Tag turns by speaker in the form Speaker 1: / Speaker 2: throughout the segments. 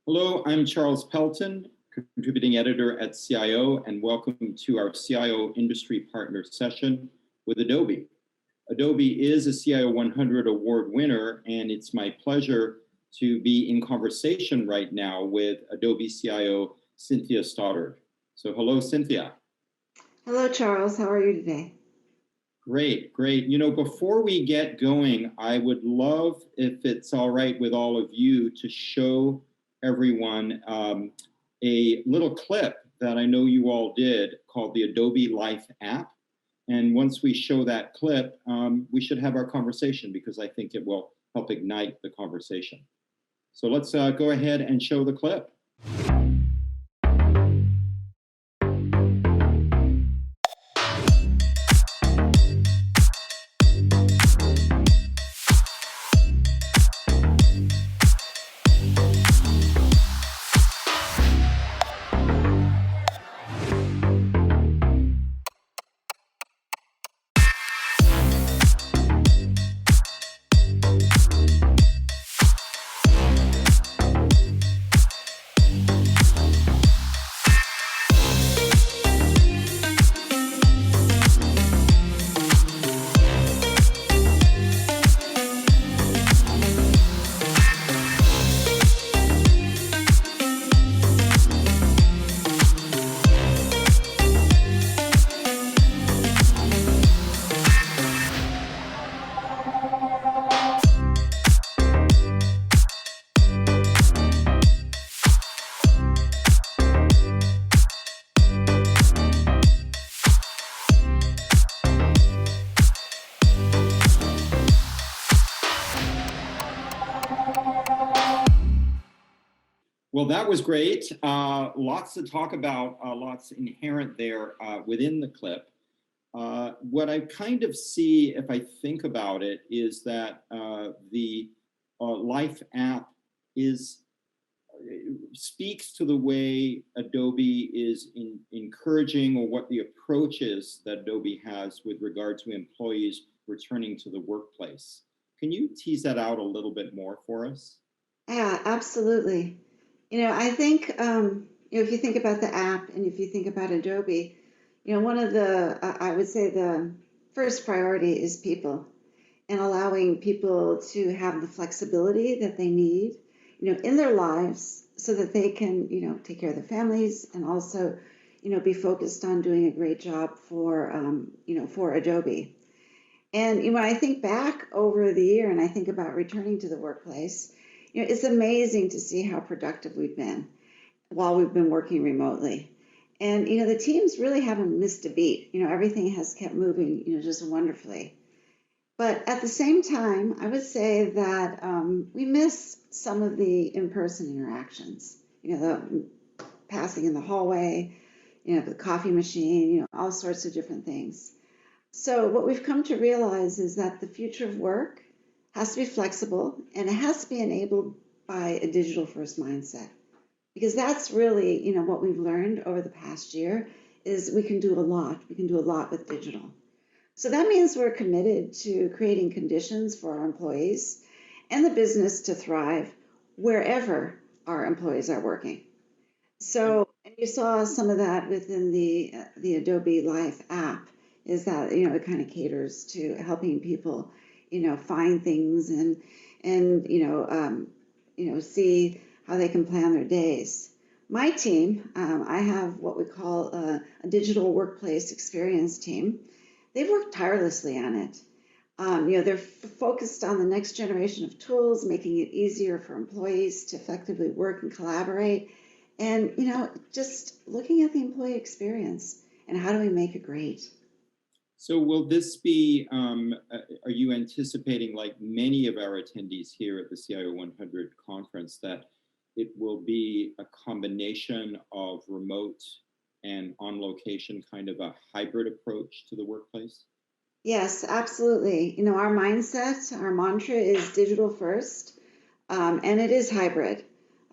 Speaker 1: Hello, I'm Charles Pelton, contributing editor at CIO, and welcome to our CIO Industry Partner session with Adobe. Adobe is a CIO 100 award winner, and it's my pleasure to be in conversation right now with Adobe CIO Cynthia Stoddard. So hello, Cynthia.
Speaker 2: Hello, Charles. How are you today?
Speaker 1: Great, great. You know, before we get going, I would love, if it's all right with all of you, to show everyone a little clip that I know you all did called the Adobe Life App. And once we show that clip, we should have our conversation because I think it will help ignite the conversation. So let's go ahead and show the clip. Well, that was great. Lots to talk about, lots inherent there within the clip. What I kind of see, if I think about it, is that the Life app speaks to the way Adobe is encouraging, or what the approach is that Adobe has with regard to employees returning to the workplace. Can you tease that out a little bit more for us?
Speaker 2: Yeah, absolutely. I think if you think about the app and if you think about Adobe, one of I would say the first priority is people and allowing people to have the flexibility that they need, in their lives so that they can, take care of their families and also, be focused on doing a great job for Adobe. And when I think back over the year and I think about returning to the workplace, it's amazing to see how productive we've been while we've been working remotely. And, the teams really haven't missed a beat. Everything has kept moving, just wonderfully. But at the same time, I would say that we miss some of the in-person interactions, the passing in the hallway, the coffee machine, all sorts of different things. So what we've come to realize is that the future of work has to be flexible and it has to be enabled by a digital first mindset. Because that's really, what we've learned over the past year is we can do a lot. We can do a lot with digital. So that means we're committed to creating conditions for our employees and the business to thrive wherever our employees are working. So, and you saw some of that within the Adobe Life app, is that, it kind of caters to helping people, find things and see how they can plan their days. My team, I have what we call a digital workplace experience team. They've worked tirelessly on it. They're focused on the next generation of tools, making it easier for employees to effectively work and collaborate. And, just looking at the employee experience and how do we make it great?
Speaker 1: So will this be, are you anticipating, like many of our attendees here at the CIO 100 conference, that it will be a combination of remote and on location, kind of a hybrid approach to the workplace?
Speaker 2: Yes, absolutely. Our mindset, our mantra is digital first, and it is hybrid.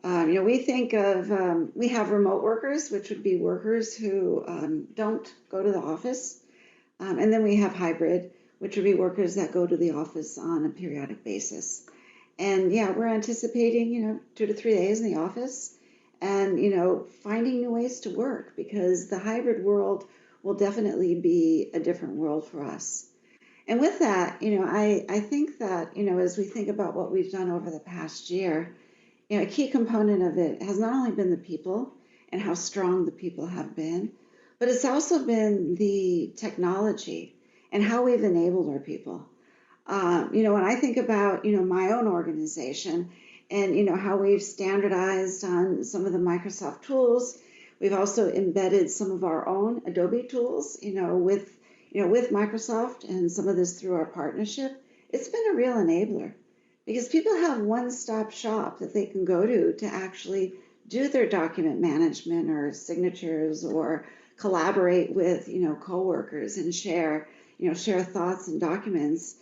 Speaker 2: We think of, we have remote workers, which would be workers who don't go to the office. And then we have hybrid, which would be workers that go to the office on a periodic basis. And yeah, we're anticipating, 2 to 3 days in the office and, finding new ways to work because the hybrid world will definitely be a different world for us. And with that, I think that, as we think about what we've done over the past year, a key component of it has not only been the people and how strong the people have been, but it's also been the technology and how we've enabled our people. When I think about, my own organization and, how we've standardized on some of the Microsoft tools, we've also embedded some of our own Adobe tools, with Microsoft and some of this through our partnership. It's been a real enabler because people have one-stop shop that they can go to actually do their document management or signatures or collaborate with, coworkers and share thoughts and documents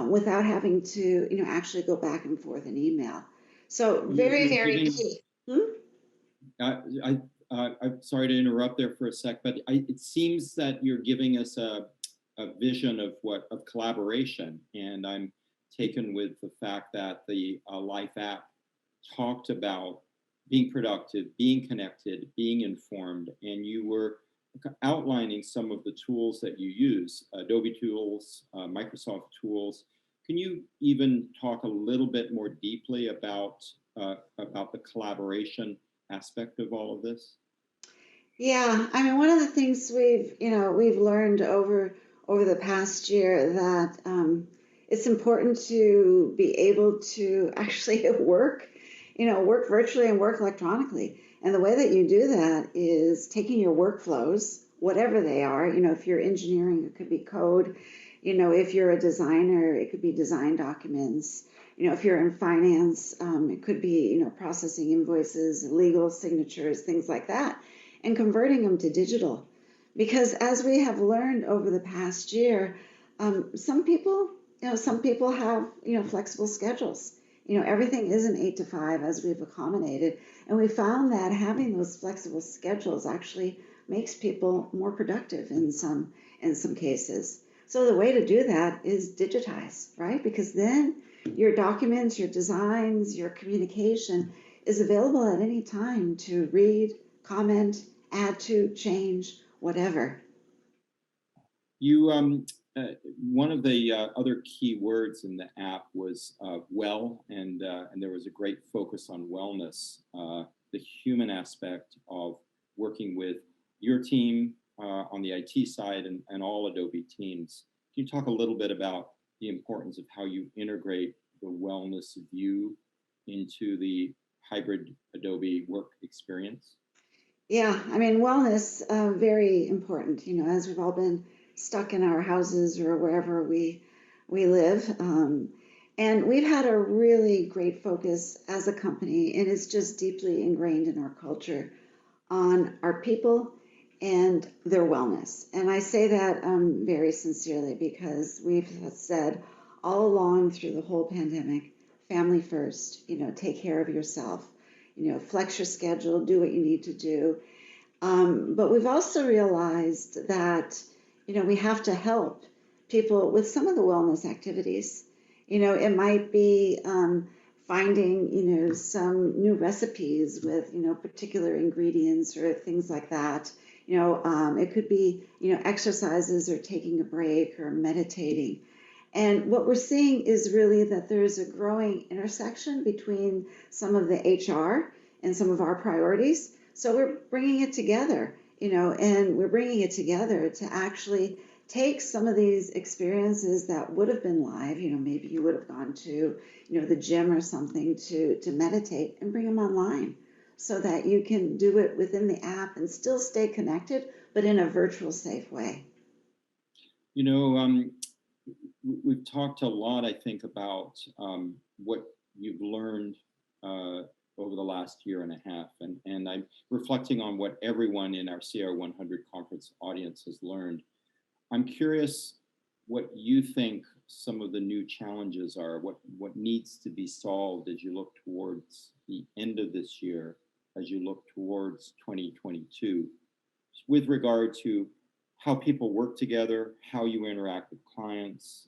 Speaker 2: without having to, actually go back and forth in email. So very,
Speaker 1: You're
Speaker 2: very
Speaker 1: giving,
Speaker 2: key. Hmm?
Speaker 1: I'm sorry to interrupt there for a sec, but it seems that you're giving us a vision of collaboration, and I'm taken with the fact that the Life app talked about being productive, being connected, being informed, and you were outlining some of the tools that you use, Adobe tools, Microsoft tools. Can you even talk a little bit more deeply about the collaboration aspect of all of this?
Speaker 2: Yeah, I mean, one of the things we've learned over the past year that it's important to be able to actually work virtually and work electronically. And the way that you do that is taking your workflows, whatever they are. If you're engineering, it could be code. If you're a designer, it could be design documents. If you're in finance, it could be, processing invoices, legal signatures, things like that, and converting them to digital. Because as we have learned over the past year, some people have, flexible schedules. Everything isn't 8 to 5 as we've accommodated. And we found that having those flexible schedules actually makes people more productive in some cases. So the way to do that is digitize, right? Because then your documents, your designs, your communication is available at any time to read, comment, add to, change, whatever.
Speaker 1: You one of the other key words in the app was well, and there was a great focus on wellness, the human aspect of working with your team on the IT side and all Adobe teams. Can you talk a little bit about the importance of how you integrate the wellness view into the hybrid Adobe work experience?
Speaker 2: Yeah, I mean, wellness, very important, as we've all been stuck in our houses or wherever we live. And we've had a really great focus as a company, and it's just deeply ingrained in our culture on our people and their wellness. And I say that very sincerely because we've said all along through the whole pandemic, family first, take care of yourself, flex your schedule, do what you need to do. But we've also realized that, we have to help people with some of the wellness activities. It might be finding, some new recipes with, particular ingredients or things like that. It could be, exercises or taking a break or meditating. And what we're seeing is really that there's a growing intersection between some of the HR and some of our priorities. So we're bringing it together, and we're bringing it together to actually take some of these experiences that would have been live, maybe you would have gone to, the gym or something to meditate and bring them online so that you can do it within the app and still stay connected, but in a virtual safe way.
Speaker 1: You know, we've talked a lot, I think, about what you've learned over the last year and a half, and I'm reflecting on what everyone in our CR 100 conference audience has learned. I'm curious what you think some of the new challenges are, what needs to be solved as you look towards the end of this year, as you look towards 2022, with regard to how people work together, how you interact with clients.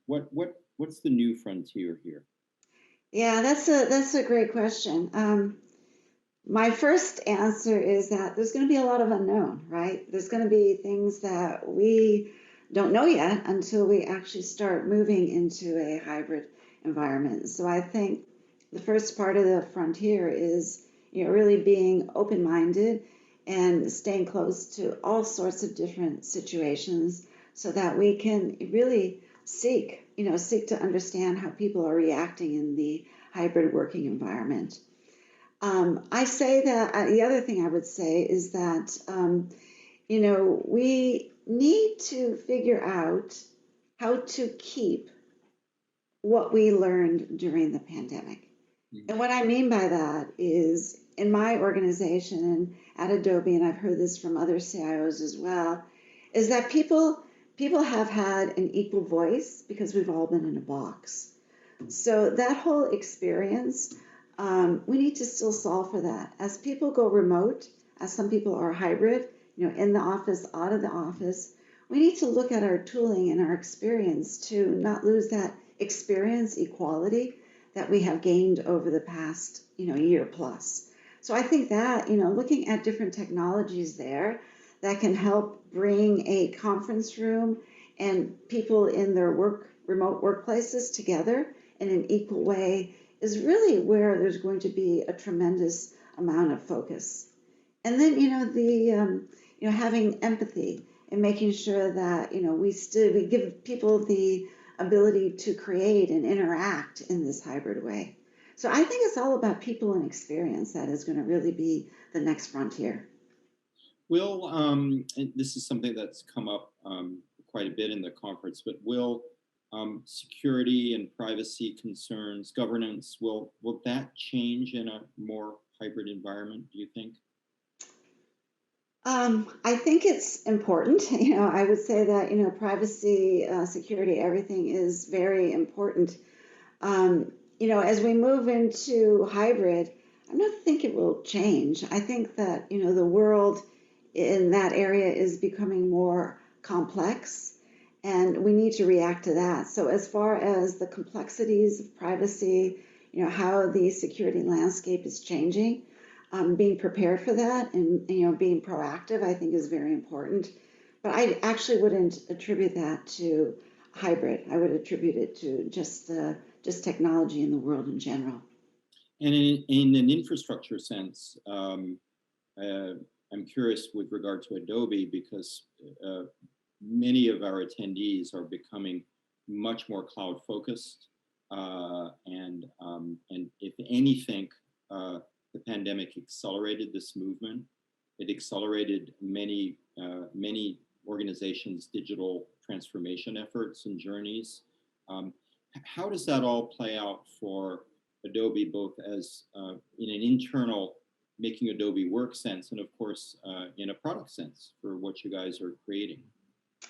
Speaker 1: What's the new frontier here?
Speaker 2: Yeah, that's a great question. My first answer is that there's going to be a lot of unknown, right? There's going to be things that we don't know yet until we actually start moving into a hybrid environment. So I think the first part of the frontier is, really being open-minded and staying close to all sorts of different situations so that we can really seek to understand how people are reacting in the hybrid working environment. I say that the other thing I would say is that, we need to figure out how to keep what we learned during the pandemic.
Speaker 1: Mhm.
Speaker 2: And what I mean by that is in my organization and at Adobe, and I've heard this from other CIOs as well, is that people have had an equal voice because we've all been in a box. So that whole experience, we need to still solve for that. As people go remote, as some people are hybrid, in the office, out of the office, we need to look at our tooling and our experience to not lose that experience equality that we have gained over the past, year plus. So I think that, looking at different technologies there that can help bring a conference room and people in their remote workplaces together in an equal way is really where there's going to be a tremendous amount of focus. And then, having empathy and making sure that, we give people the ability to create and interact in this hybrid way. So I think it's all about people and experience that is going to really be the next frontier.
Speaker 1: Will, and this is something that's come up quite a bit in the conference, but will security and privacy concerns, governance, will that change in a more hybrid environment, do you think?
Speaker 2: I think it's important. I would say that, privacy, security, everything is very important. As we move into hybrid, I don't think it will change. I think that, the world in that area is becoming more complex and we need to react to that. So as far as the complexities of privacy, how the security landscape is changing, being prepared for that and, being proactive, I think is very important. But I actually wouldn't attribute that to hybrid. I would attribute it to just technology in the world in general.
Speaker 1: And in an infrastructure sense, uh, I'm curious with regard to Adobe because uh, many of our attendees are becoming much more cloud focused, and if anything, the pandemic accelerated this movement. It accelerated many organizations' digital transformation efforts and journeys. Um, how does that all play out for Adobe, both as in an internal making Adobe work sense, and of course in a product sense for what you guys are creating?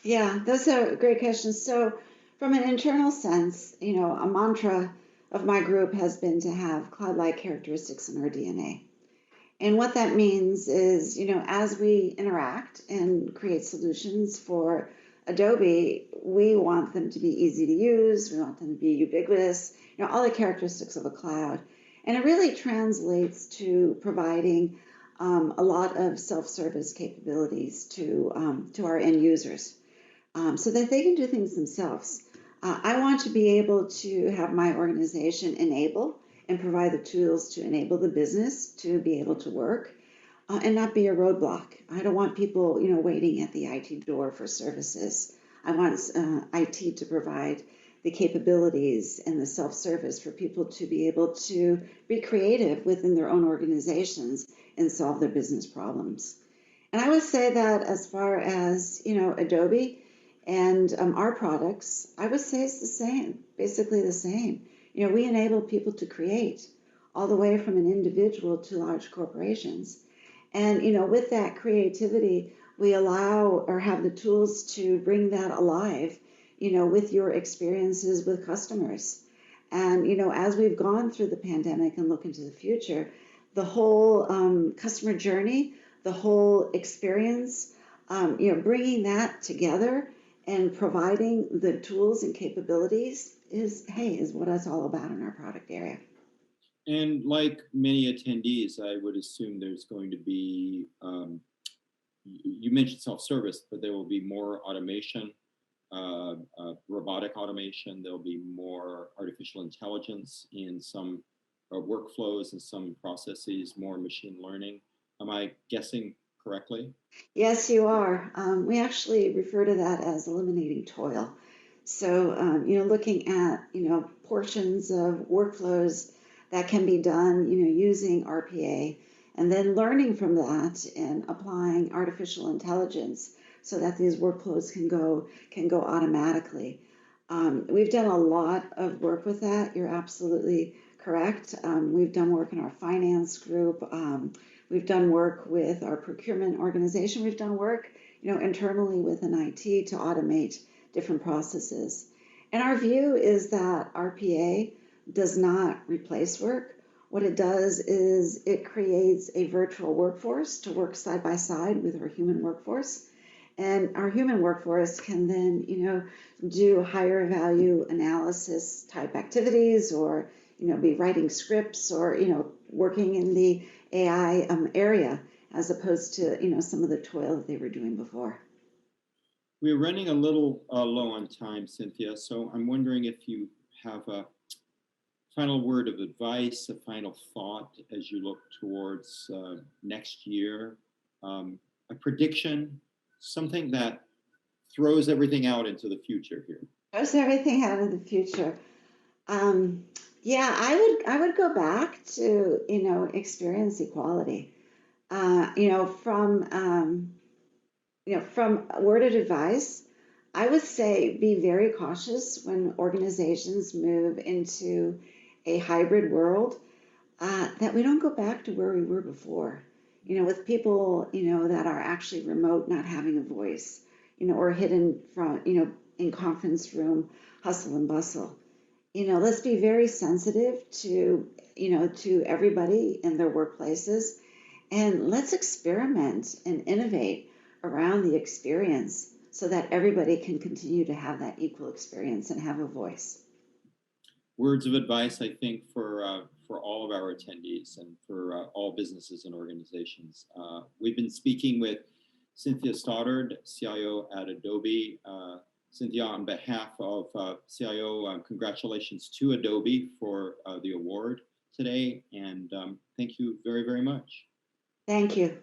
Speaker 2: Yeah, those are great questions. So, from an internal sense, a mantra of my group has been to have cloud-like characteristics in our DNA. And what that means is, as we interact and create solutions for Adobe, we want them to be easy to use, we want them to be ubiquitous, all the characteristics of a cloud. And it really translates to providing a lot of self-service capabilities to our end users so that they can do things themselves. I want to be able to have my organization enable and provide the tools to enable the business to be able to work and not be a roadblock. I don't want people, waiting at the IT door for services. I want IT to provide the capabilities and the self-service for people to be able to be creative within their own organizations and solve their business problems. And I would say that as far as, Adobe and our products, I would say it's the same, basically the same. We enable people to create all the way from an individual to large corporations. And, with that creativity, we allow or have the tools to bring that alive, with your experiences with customers. And, as we've gone through the pandemic and look into the future, the whole customer journey, the whole experience, bringing that together and providing the tools and capabilities is what it's all about in our product area.
Speaker 1: And like many attendees, I would assume there's going to be, you mentioned self-service, but there will be more automation, robotic automation. There'll be more artificial intelligence in some workflows and some processes, more machine learning. Am I guessing correctly?
Speaker 2: Yes, you are. We actually refer to that as eliminating toil. So, looking at, portions of workflows that can be done, using RPA, and then learning from that and applying artificial intelligence so that these workflows can go automatically. We've done a lot of work with that. You're absolutely correct. We've done work in our finance group. We've done work with our procurement organization. We've done work, internally within IT to automate different processes. And our view is that RPA does not replace work. What it does is it creates a virtual workforce to work side by side with our human workforce. And our human workforce can then, do higher value analysis type activities, or, be writing scripts, or, working in the AI area, as opposed to, some of the toil that they were doing before.
Speaker 1: We're running a little low on time, Cynthia, so I'm wondering if you have a final word of advice, a final thought as you look towards next year, a prediction, something that throws everything out into the future here.
Speaker 2: Throws everything out of the future. Yeah, I would go back to, experience equality. From a word of advice, I would say be very cautious when organizations move into a hybrid world, that we don't go back to where we were before, with people, that are actually remote, not having a voice, or hidden from, in conference room hustle and bustle. Let's be very sensitive to everybody in their workplaces, and let's experiment and innovate around the experience so that everybody can continue to have that equal experience and have a voice.
Speaker 1: Words of advice, I think, for all of our attendees and for all businesses and organizations. We've been speaking with Cynthia Stoddard, CIO at Adobe. Cynthia, on behalf of CIO, congratulations to Adobe for the award today, and thank you very, very much.
Speaker 2: Thank you.